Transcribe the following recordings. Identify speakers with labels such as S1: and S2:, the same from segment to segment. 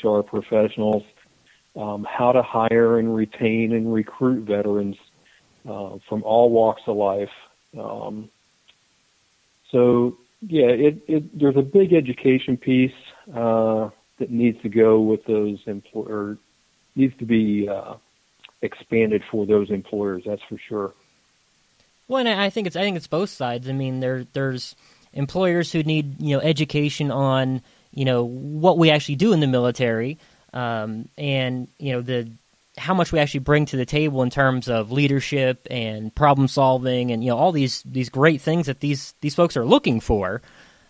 S1: HR professionals, how to hire and retain and recruit veterans from all walks of life. So, yeah, there's a big education piece that needs to go with those employers, needs to be expanded for those employers. That's for sure.
S2: Well, and I think it's both sides. I mean, there's employers who need education on what we actually do in the military, and how much we actually bring to the table in terms of leadership and problem solving, and all these great things that these folks are looking for.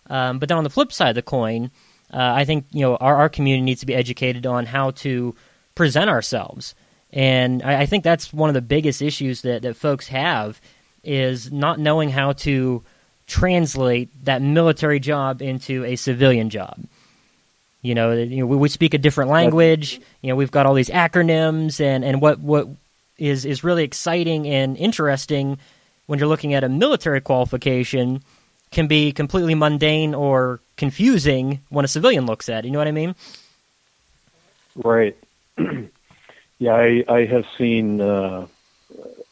S2: But then on the flip side of the coin, I think our community needs to be educated on how to present ourselves, and I think that's one of the biggest issues that folks have, is not knowing how to translate that military job into a civilian job. We speak a different language. We've got all these acronyms, and what is really exciting and interesting when you're looking at a military qualification can be completely mundane or confusing when a civilian looks at it. You know what I mean?
S1: Right. Yeah, I have seen.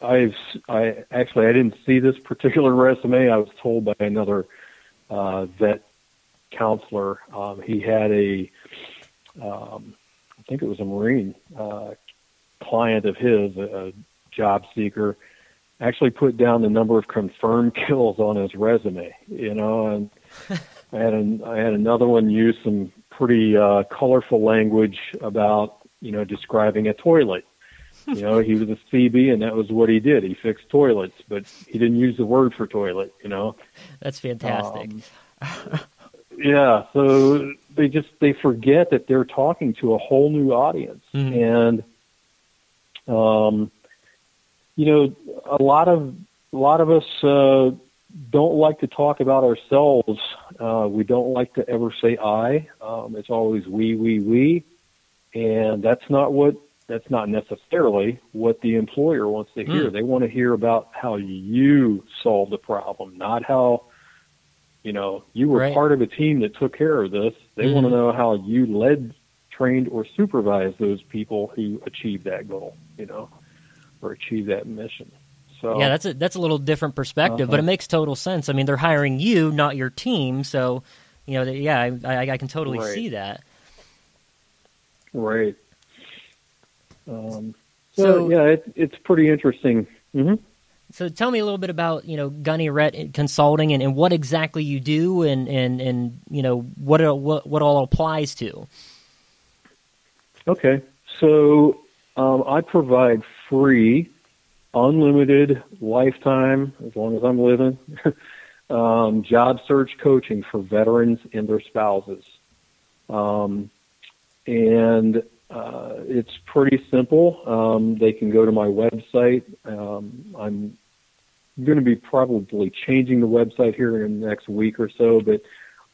S1: I didn't see this particular resume. I was told by another vet counselor. He had I think it was a Marine client of his, a job seeker, actually put down the number of confirmed kills on his resume. And I had another one use some pretty colorful language about describing a toilet. He was a CB, and that was what he did. He fixed toilets, but he didn't use the word for toilet.
S2: That's fantastic.
S1: Yeah, so they forget that they're talking to a whole new audience, and a lot of us don't like to talk about ourselves. We don't like to ever say I. It's always we, and that's not necessarily what the employer wants to hear. They want to hear about how you solved the problem, not how you were part of a team that took care of this. They want to know how you led, trained, or supervised those people who achieved that goal, or achieved that mission. So
S2: yeah, that's a little different perspective, but it makes total sense. I mean, they're hiring you, not your team, so I can totally see that.
S1: Right. It's pretty interesting. Mm-hmm.
S2: So tell me a little bit about Gunnyret Consulting and what exactly you do and what all applies to.
S1: Okay, so I provide free, unlimited, lifetime, as long as I'm living, job search coaching for veterans and their spouses, and it's pretty simple. They can go to my website. I'm going to be probably changing the website here in the next week or so, but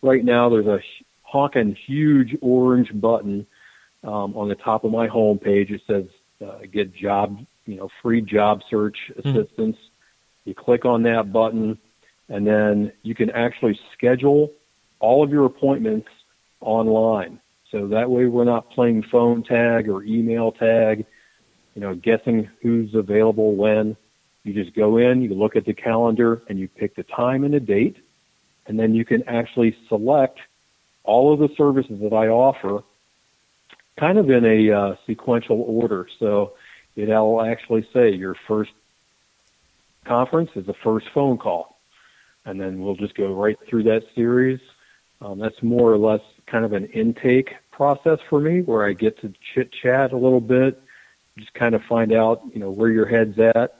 S1: right now there's a honking huge orange button on the top of my homepage. It says get free job search assistance. You click on that button, and then you can actually schedule all of your appointments online. So that way we're not playing phone tag or email tag, guessing who's available when. You just go in, you look at the calendar, and you pick the time and the date, and then you can actually select all of the services that I offer kind of in a sequential order. So it'll actually say your first conference is the first phone call, and then we'll just go right through that series. That's more or less kind of an intake process for me, where I get to chit-chat a little bit, just kind of find out, where your head's at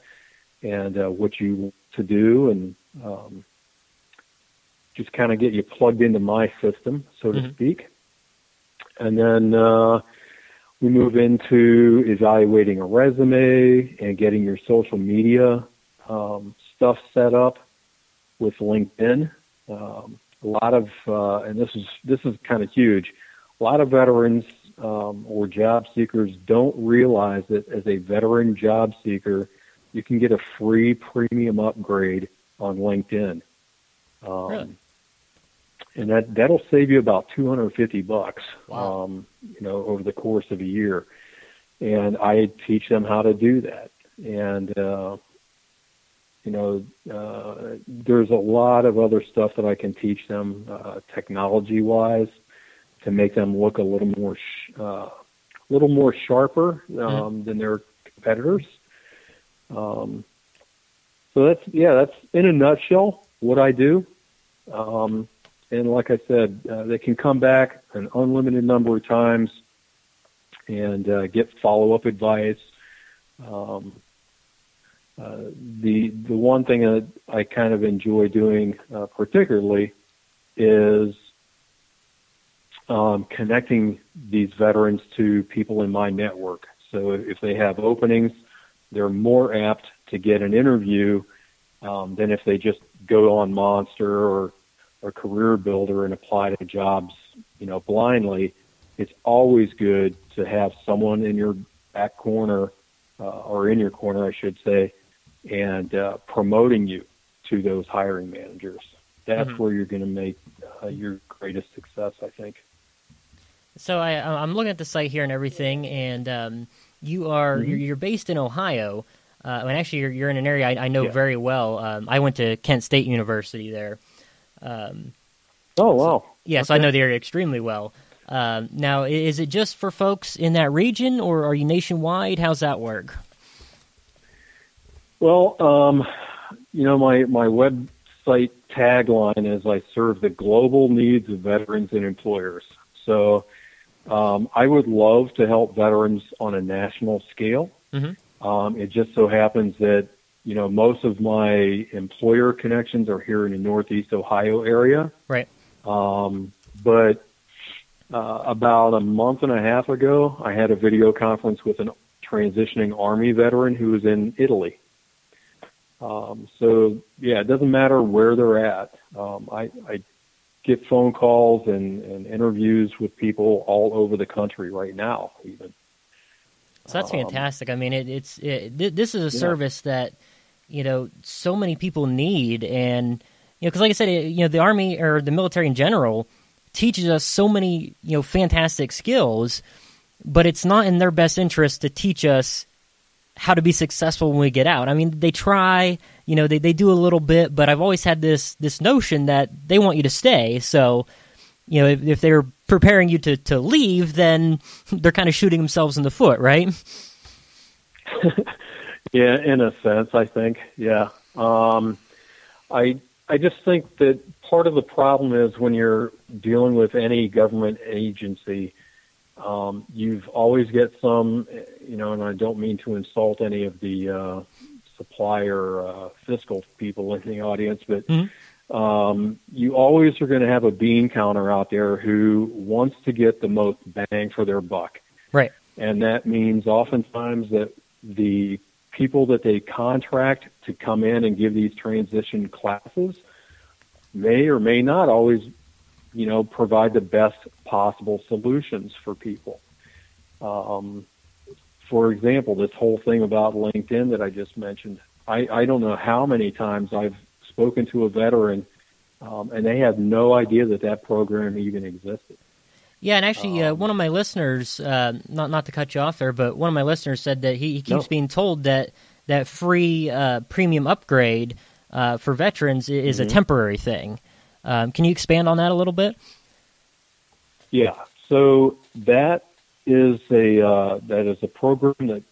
S1: and what you want to do, and just kind of get you plugged into my system, so to speak. And then we move into evaluating a resume and getting your social media stuff set up with LinkedIn. A lot of, and this is kind of huge, a lot of veterans or job seekers don't realize that as a veteran job seeker, you can get a free premium upgrade on LinkedIn.
S2: Really?
S1: and that'll save you about $250.
S2: Wow.
S1: Over the course of a year. And I teach them how to do that. And there's a lot of other stuff that I can teach them, technology-wise, to make them look a little more sharper than their competitors. So that's in a nutshell what I do. And like I said, they can come back an unlimited number of times and get follow-up advice. The one thing that I kind of enjoy doing particularly is connecting these veterans to people in my network. So if they have openings, they're more apt to get an interview than if they just go on Monster or Career Builder and apply to jobs, blindly. It's always good to have someone in your back corner, or in your corner, I should say, and promoting you to those hiring managers. That's where you're going to make your greatest success, I think. So
S2: I'm looking at the site here and everything, and you're based in Ohio. And actually, you're in an area I know very well. I went to Kent State University there.
S1: Oh, wow.
S2: So I know the area extremely well. Now, is it just for folks in that region, or are you nationwide? How's that work?
S1: Well, my website tagline is I serve the global needs of veterans and employers. So I would love to help veterans on a national scale. It just so happens that, most of my employer connections are here in the Northeast Ohio area.
S2: Right.
S1: But about a month and a half ago, I had a video conference with a transitioning Army veteran who was in Italy. It doesn't matter where they're at. I get phone calls and interviews with people all over the country right now, even.
S2: So that's fantastic. I mean, this is a service that, so many people need. And, because like I said, the Army or the military in general teaches us so many, fantastic skills, but it's not in their best interest to teach us how to be successful when we get out. I mean, they try, they do a little bit, but I've always had this notion that they want you to stay. So, if they're preparing you to leave, then they're kind of shooting themselves in the foot, right?
S1: Yeah, in a sense, I think. Yeah. I just think that part of the problem is when you're dealing with any government agency, you've always get some, and I don't mean to insult any of the supplier fiscal people in the audience, but you always are going to have a bean counter out there who wants to get the most bang for their buck.
S2: Right.
S1: And that means oftentimes that the people that they contract to come in and give these transition classes may or may not always, provide the best possible solutions for people. For example, this whole thing about LinkedIn that I just mentioned, I don't know how many times I've spoken to a veteran, and they have no idea that program even existed.
S2: Yeah, and actually, one of my listeners, not to cut you off there, but one of my listeners said that he keeps being told that free premium upgrade for veterans is a temporary thing. Can you expand on that a little bit?
S1: Yeah, so that is a program that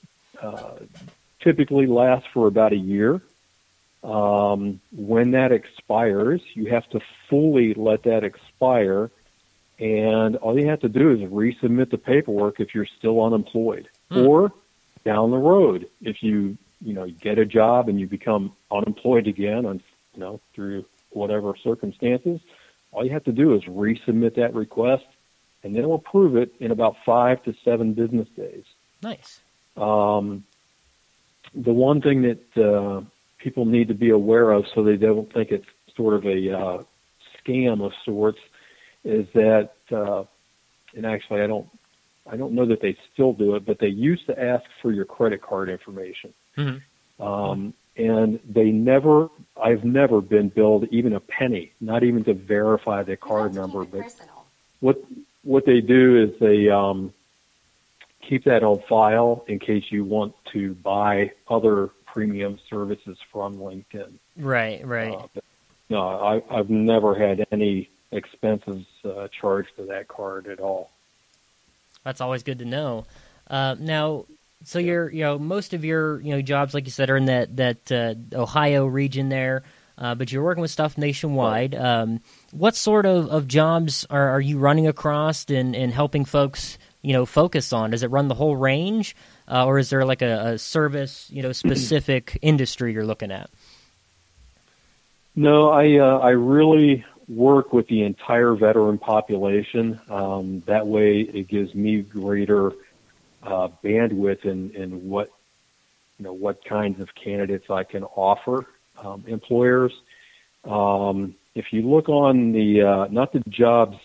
S1: typically lasts for about a year. When that expires, you have to fully let that expire, and all you have to do is resubmit the paperwork if you're still unemployed. Or down the road, if you get a job and you become unemployed again, through whatever circumstances, all you have to do is resubmit that request, and they'll approve it in about 5 to 7 business days.
S2: Nice.
S1: The one thing that people need to be aware of so they don't think it's sort of a scam of sorts is that, and actually I don't know that they still do it, but they used to ask for your credit card information. and I've never been billed even a penny, not even to verify the card number. But what they do is they keep that on file in case you want to buy other premium services from LinkedIn.
S2: Right.
S1: No, I've never had any expenses charged to that card at all.
S2: That's always good to know. Now, so most of your jobs, like you said, are in that Ohio region there, but you're working with stuff nationwide. Right. What sort of jobs are you running across and helping folks focus on? Does it run the whole range, or is there like a service specific industry you're looking at?
S1: No, I really work with the entire veteran population. That way, it gives me greater bandwidth in what kinds of candidates I can offer employers. If you look on the not the jobs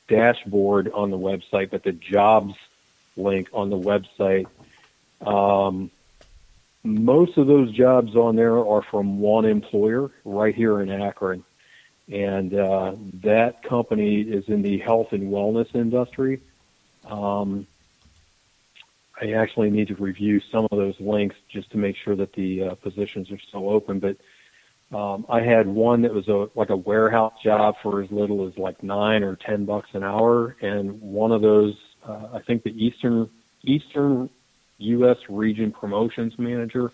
S1: dashboard on the website, but the jobs link on the website, most of those jobs on there are from one employer right here in Akron. And that company is in the health and wellness industry. I actually need to review some of those links just to make sure that the positions are still open. But I had one that was like a warehouse job for as little as like $9 or $10 an hour, and one of those, I think the Eastern U.S. region promotions manager,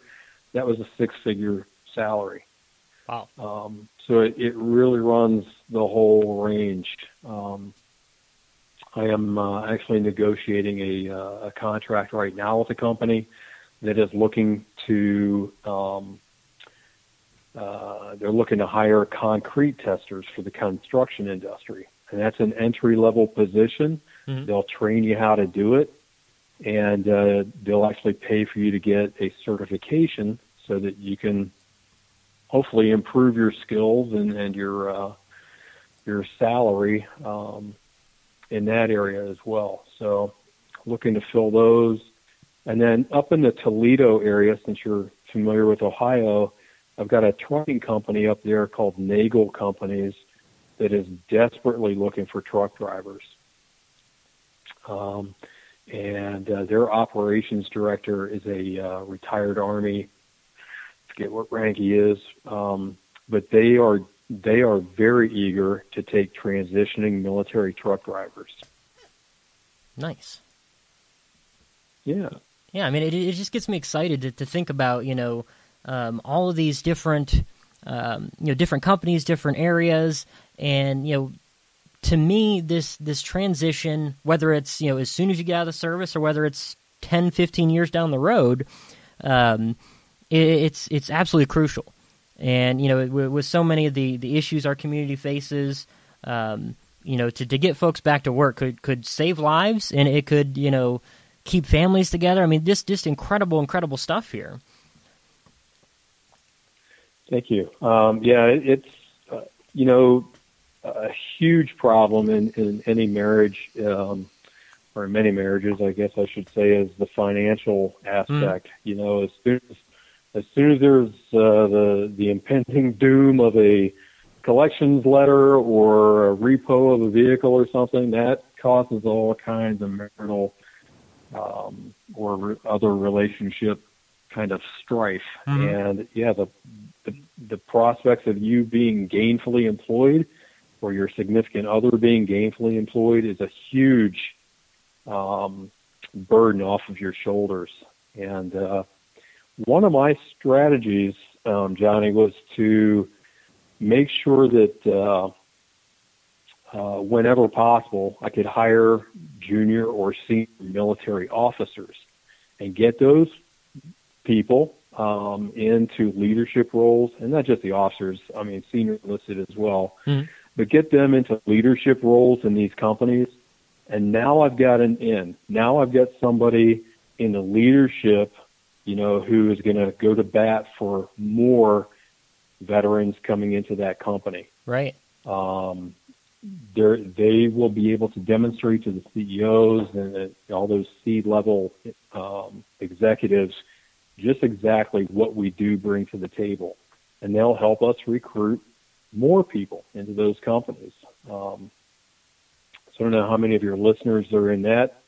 S1: that was a six-figure salary.
S2: Wow.
S1: So it really runs the whole range. I am actually negotiating a contract right now with a company that is looking to they're looking to hire concrete testers for the construction industry, and that's an entry-level position. Mm-hmm. They'll train you how to do it, and they'll actually pay for you to get a certification so that you can hopefully improve your skills and your salary in that area as well. So looking to fill those. And then up in the Toledo area, since you're familiar with Ohio, I've got a trucking company up there called Nagel Companies that is desperately looking for truck drivers. And their operations director is a retired Army, I forget what rank he is, but they are very eager to take transitioning military truck drivers.
S2: Nice.
S1: Yeah.
S2: Yeah, I mean, it just gets me excited to think about, all of these different, different companies, different areas, and, to me, this transition, whether it's, as soon as you get out of the service or whether it's 10, 15 years down the road, it's absolutely crucial. And, with so many of the issues our community faces, to get folks back to work could save lives, and it could, keep families together. I mean, just incredible stuff here.
S1: Thank you. It's, a huge problem in any marriage, or in many marriages, I guess I should say, is the financial aspect. As soon as there's the impending doom of a collections letter or a repo of a vehicle or something, that causes all kinds of marital or other relationship kind of strife. Mm-hmm. And the prospects of you being gainfully employed or your significant other being gainfully employed is a huge burden off of your shoulders. And one of my strategies, Johnny, was to make sure that whenever possible, I could hire junior or senior military officers and get those people into leadership roles, and not just the officers, I mean senior enlisted as well, but get them into leadership roles in these companies. And now I've got an in. Now I've got somebody in the leadership, who is going to go to bat for more veterans coming into that company.
S2: Right.
S1: They will be able to demonstrate to the CEOs and all those C-level executives just exactly what we do bring to the table, and they'll help us recruit more people into those companies. So I don't know how many of your listeners are in that